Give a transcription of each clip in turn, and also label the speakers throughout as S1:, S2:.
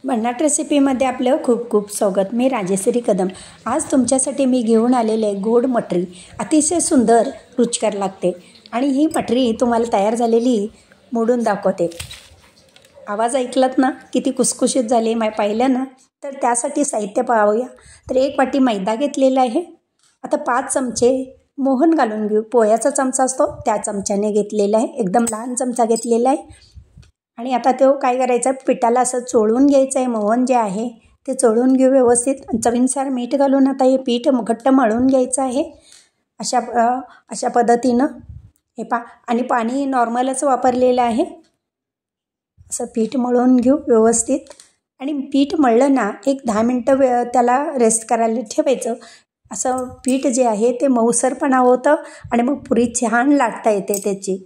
S1: भन्नाट रेसिपीमध्ये आपलं खूप खूप स्वागत. मी राजेश्री कदम. आज तुमच्यासाठी मी घेऊन आलेले गोड मटरी अतिशय सुंदर रुचकर लागते आणि ही मटरी तुम्हाला तयार झालेली मोडून दाखवते. आवाज ऐकलात ना, किती कुसकुशीत झाली पाहिलं ना. तर त्यासाठी साहित्य पाहूया. तर 1 वाटी मैदा घेतलेला आहे. आता 5 चमचे मोहन घालून घेऊ. पोह्याचा चमचा असतो त्या चमच्याने घेतलेला आहे. एकदम लहान चमचा घेतलेला आहे. आणि आता तो काय करायचा, पिठाला असं चोळून घ्यायचं आहे. मोहन जे आहे ते चोळून घेऊ व्यवस्थित. चवीनुसार मीठ घालून आता हे पीठ घट्ट मळून घ्यायचं आहे. अशा पद्धतीनं हे आणि पाणी नॉर्मलच वापरलेलं आहे. असं पीठ मळून घेऊ व्यवस्थित. आणि पीठ मळलं ना, एक 10 मिनटं त्याला रेस्ट करायला ठेवायचं. असं पीठ जे आहे ते मऊसरपणा होतं आणि मग पुरी छान लाटता येते त्याची.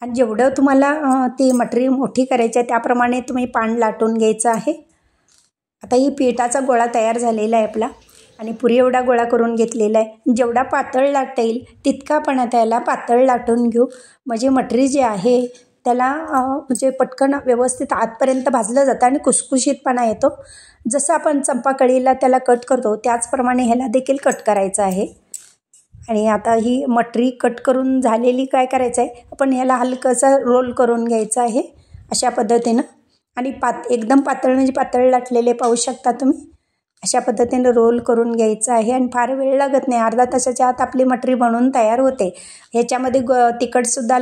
S1: आणि जेवढं तुम्हाला ती मटरी मोठी करायची आहे त्याप्रमाणे तुम्ही पान लाटून घ्यायचं आहे. आता ही पिठाचा गोळा तयार झालेला आहे आपला आणि पुरी एवढा गोळा करून घेतलेला आहे. जेवढा पातळ लाटता येईल तितका पण त्याला पातळ लाटून घेऊ. म्हणजे मटरी जी आहे त्याला म्हणजे पटकन व्यवस्थित आतपर्यंत भाजलं जातं आणि कुसकुशीतपणा येतो. जसं आपण चंपाकळीला त्याला कट करतो त्याचप्रमाणे ह्याला देखील कट करायचं आहे. आणि आता ही मटरी कट करून झालेली काय करायचं आहे, आपण ह्याला हलकंसं रोल करून घ्यायचं आहे अशा पद्धतीनं. आणि एकदम पातळ म्हणजे पातळ लाटलेले पाहू शकता तुम्ही. अशा पद्धतीनं रोल करून घ्यायचं आहे आणि फार वेळ लागत नाही. अर्धा तासाच्या आत आपली मटरी बनवून तयार होते. ह्याच्यामध्ये तिखटसुद्धा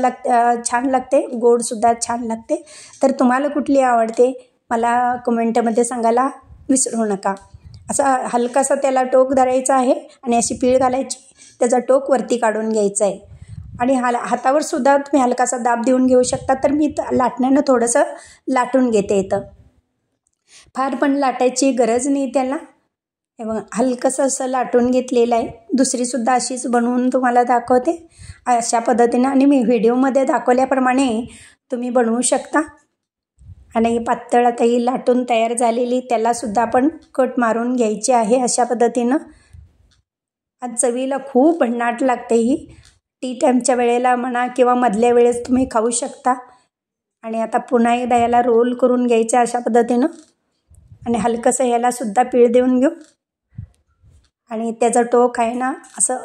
S1: छान लागते, गोडसुद्धा छान लागते. तर तुम्हाला कुठली आवडते मला कमेंटमध्ये सांगायला विसरू नका. असा हलकासा त्याला टोक धरायचा आहे आणि अशी पीळ घालायची. त्याचा टोक वरती काढून घ्यायचा आहे. आणि हातावर सुद्धा तुम्ही हलकासा दाब देऊन घेऊ शकता. तर मी लाटण्यानं थोडंसं लाटून घेते इथं. फार पण लाटायची गरज नाही त्याला. हलकंसं असं लाटून घेतलेलं आहे. दुसरीसुद्धा अशीच बनवून तुम्हाला दाखवते अशा पद्धतीनं. आणि मी व्हिडिओमध्ये दाखवल्याप्रमाणे तुम्ही बनवू शकता. आणि पातळ आता ही लाटून तयार झालेली त्यालासुद्धा आपण कट मारून घ्यायची आहे अशा पद्धतीनं. आज चवीला खूप भन्नाट लागते ही. टी टाईमच्या वेळेला म्हणा किंवा मधल्या वेळेस तुम्ही खाऊ शकता. आणि आता पुन्हा एकदा याला रोल करून घ्यायचं अशा पद्धतीनं. आणि हलकंसं ह्यालासुद्धा पीळ देऊन घेऊ. आणि त्याचा टोक आहे ना असं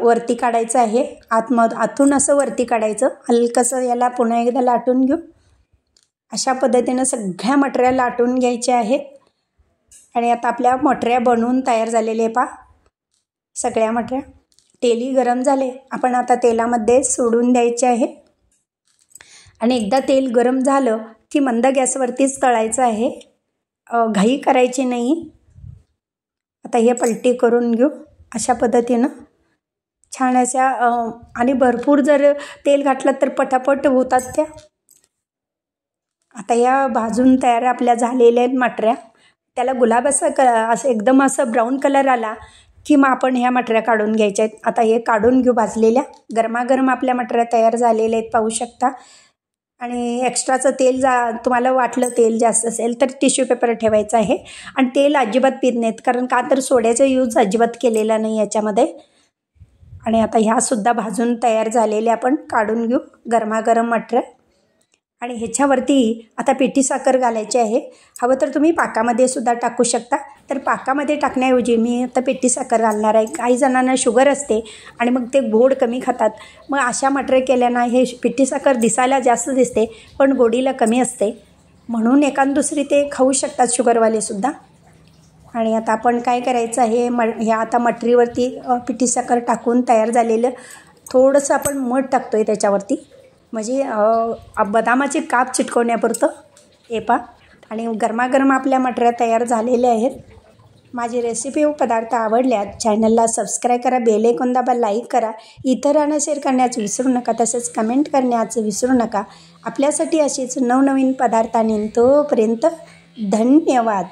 S1: वरती काढायचं आहे. आतून असं वरती काढायचं. हलकंसं याला पुन्हा एकदा लाटून घेऊ. अशा पद्धतीनं सगळ्या मटऱ्या लाटून घ्यायच्या आहेत. आणि आता आपल्या मटऱ्या बनवून तयार झालेल्या आहे सगळ्या मटऱ्या. तेलही गरम झाले. आपण आता तेलामध्ये सोडून द्यायचे आहे. आणि एकदा तेल गरम झालं की मंद गॅसवरतीच तळायचं आहे. घाई करायची नाही. आता हे पलटी करून घेऊ अशा पद्धतीनं. छान अशा आणि भरपूर जर तेल घातलं तर पटापट होतात त्या. आता या भाजून तयार आपल्या झालेल्या आहेत मटऱ्या. त्याला गुलाब असं एकदम असं ब्राऊन कलर आला की मग आपण ह्या मटऱ्या काढून घ्यायच्या आहेत. आता हे काढून घेऊ भाजलेल्या. गरमागरम आपल्या मटऱ्या तयार झालेल्या आहेत पाहू शकता. आणि एक्स्ट्राचं तेल तुम्हाला वाटलं तेल जास्त असेल तर टिश्यू पेपर ठेवायचं आहे. आणि तेल अजिबात पित नाहीत, कारण का तर सोड्याचा यूज अजिबात केलेला नाही याच्यामध्ये. आणि आता ह्यासुद्धा भाजून तयार झालेल्या आपण काढून घेऊ गरमागरम मटऱ्या. आणि ह्याच्यावरती आता पिठी साखर घालायची आहे. हवं तर तुम्ही पाकामध्ये सुद्धा टाकू शकता. तर पाकामध्ये टाकण्याऐवजी मी आता पिठी साखर घालणार आहे. काही जणांना शुगर असते आणि मग ते गोड कमी खातात. मग अशा मटऱ्या केल्यानं हे पिठी साखर दिसायला जास्त दिसते पण गोडीला कमी असते. म्हणून एखाद दुसरी ते खाऊ शकतात शुगरवालेसुद्धा. आणि आता आपण काय करायचं आहे, ह्या आता मटरीवरती पिठी साखर टाकून तयार झालेलं थोडंसं आपण मध टाकतो आहे त्याच्यावरती. म्हणजे बदामाचे काप चिटकवण्यापुरतं आणि गरमागरम आपल्या मटऱ्या तयार झालेल्या आहेत. माझी रेसिपी व पदार्थ आवडल्यात चॅनलला सबस्क्राईब करा, बेल आयकॉन दाबा, लाईक करा, इतरांना शेअर करण्याचं विसरू नका. तसेच कमेंट करण्याचं विसरू नका. आपल्यासाठी अशीच नवनवीन पदार्थ आणि तोपर्यंत धन्यवाद.